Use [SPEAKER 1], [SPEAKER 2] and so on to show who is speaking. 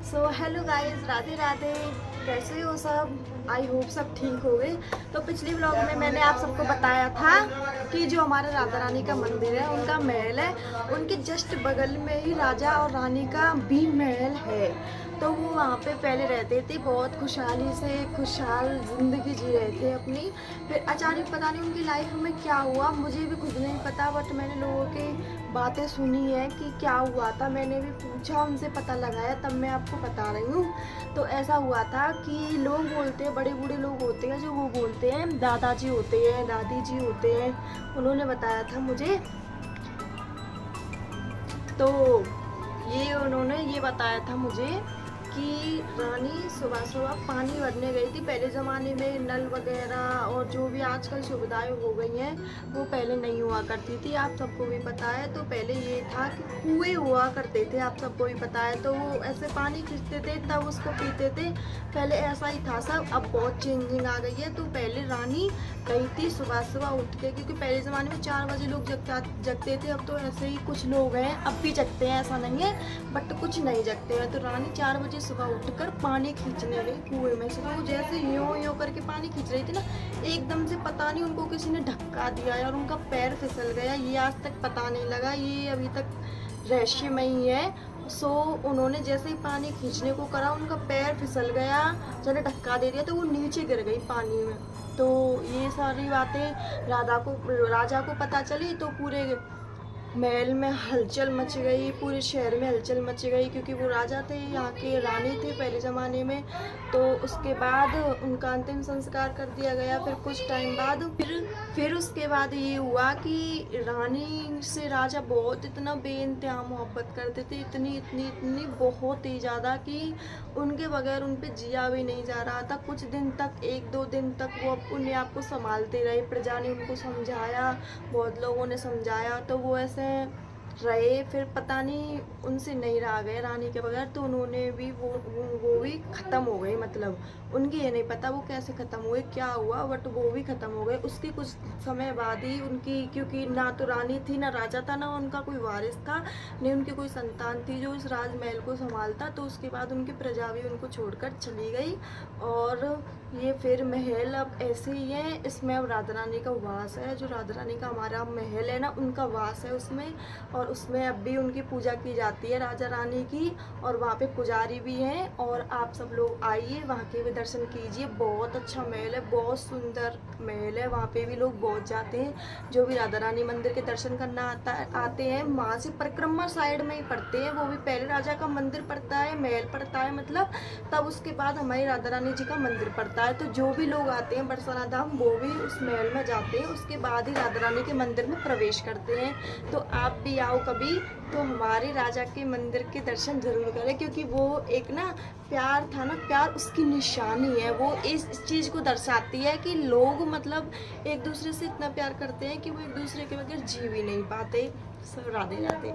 [SPEAKER 1] So hello guys, Radhe Radhe. कैसे हो सब? आई होप सब ठीक हो गए। तो पिछली व्लॉग में मैंने आप सबको बताया था कि जो हमारे राधा रानी का मंदिर है, उनका महल है, उनके जस्ट बगल में ही राजा और रानी का भी महल है। तो वो वहाँ पे पहले रहते थे, बहुत खुशहाली से खुशहाल ज़िंदगी जी रहे थे अपनी। फिर अचानक पता नहीं उनकी लाइफ में क्या हुआ, मुझे भी खुद नहीं पता, बट मैंने लोगों की बातें सुनी है कि क्या हुआ था। मैंने भी पूछा, उनसे पता लगाया, तब मैं आपको बता रही हूँ। तो ऐसा हुआ था कि लोग बोलते हैं, बड़े बूढ़े लोग होते हैं जो वो बोलते हैं, दादाजी होते हैं, दादी जी होते हैं, उन्होंने बताया था मुझे। तो ये उन्होंने ये बताया था मुझे कि रानी सुबह सुबह पानी भरने गई थी। पहले ज़माने में नल वगैरह और जो भी आजकल सुविधाएं हो गई हैं, वो पहले नहीं हुआ करती थी, आप सबको भी पता है। तो पहले ये था कि कुएं हुआ करते थे, आप सबको भी पता है। तो वो ऐसे पानी खींचते थे, तब उसको पीते थे। पहले ऐसा ही था सब, अब बहुत चेंजिंग आ गई है। तो पहले रानी गई थी सुबह सुबह उठ के, क्योंकि पहले ज़माने में 4 बजे लोग जगते थे। अब तो ऐसे ही कुछ लोग हैं, अब भी जगते हैं, ऐसा नहीं है, बट कुछ नहीं जगते हैं। तो रानी 4 बजे सुबह उठकर पानी खींचने गई कुएं में से। तो वो जैसे यूं यूं करके पानी खींच रही थी ना, एकदम से पता नहीं उनको किसी ने धक्का दिया और उनका पैर फिसल गया। ये आज तक पता नहीं लगा, ये अभी तक रहस्यमय ही है। सो उन्होंने जैसे ही पानी खींचने को करा, उनका पैर फिसल गया, जैसे धक्का दे दिया, तो वो नीचे गिर गई पानी में। तो ये सारी बातें राजा को पता चली। तो पूरे महल में हलचल मच गई, पूरे शहर में हलचल मच गई, क्योंकि वो राजा थे, यहाँ के रानी थे पहले ज़माने में। तो उसके बाद उनका अंतिम संस्कार कर दिया गया। फिर कुछ टाइम बाद फिर उसके बाद ये हुआ कि रानी से राजा बहुत इतना बेइंतहा मोहब्बत करते थे, इतनी इतनी इतनी बहुत ही ज़्यादा, कि उनके बगैर उन पर जिया भी नहीं जा रहा था। कुछ दिन तक, 1-2 दिन तक वो अपने आप को संभालते रहे। प्रजा ने उनको समझाया, बहुत लोगों ने समझाया, तो वो ऐसे रहे। फिर पता नहीं उनसे नहीं रहा गए रानी के बगैर, तो उन्होंने भी वो भी ख़त्म हो गई। मतलब उनकी ये नहीं पता वो कैसे ख़त्म हुए, क्या हुआ, बट वो भी ख़त्म हो गए। उसके कुछ समय बाद ही उनकी, क्योंकि ना तो रानी थी, ना राजा था, ना उनका कोई वारिस था, नहीं उनकी कोई संतान थी जो इस राजमहल को संभालता। तो उसके बाद उनकी प्रजा भी उनको छोड़कर चली गई। और ये फिर महल अब ऐसे ही है, इसमें अब राधा रानी का वास है। जो राधा रानी का हमारा महल है ना, उनका वास है उसमें। और उसमें अब भी उनकी पूजा की जाती है, राजा रानी की। और वहाँ पे पुजारी भी हैं। और आप सब लोग आइए, वहाँ के भी दर्शन कीजिए। बहुत अच्छा महल है, बहुत सुंदर महल है। वहाँ पे भी लोग बहुत जाते हैं, जो भी राधा रानी मंदिर के दर्शन करना आते हैं। वहाँ से परिक्रमा साइड में ही पड़ते हैं, वो भी पहले राजा का मंदिर पड़ता है, महल पड़ता है मतलब, तब उसके बाद हमारी राधा रानी जी का मंदिर पड़ता है। तो जो भी लोग आते हैं बरसाना धाम, वो भी उस महल में जाते हैं, उसके बाद ही राधा रानी के मंदिर में प्रवेश करते हैं। तो आप भी आओ कभी, तो हमारे राजा के मंदिर के दर्शन जरूर करें, क्योंकि वो एक ना प्यार था ना, प्यार उसकी निशानी है। वो इस चीज़ को दर्शाती है कि लोग मतलब एक दूसरे से इतना प्यार करते हैं कि वो एक दूसरे के बगैर जी भी नहीं पाते। सब राधे राधे।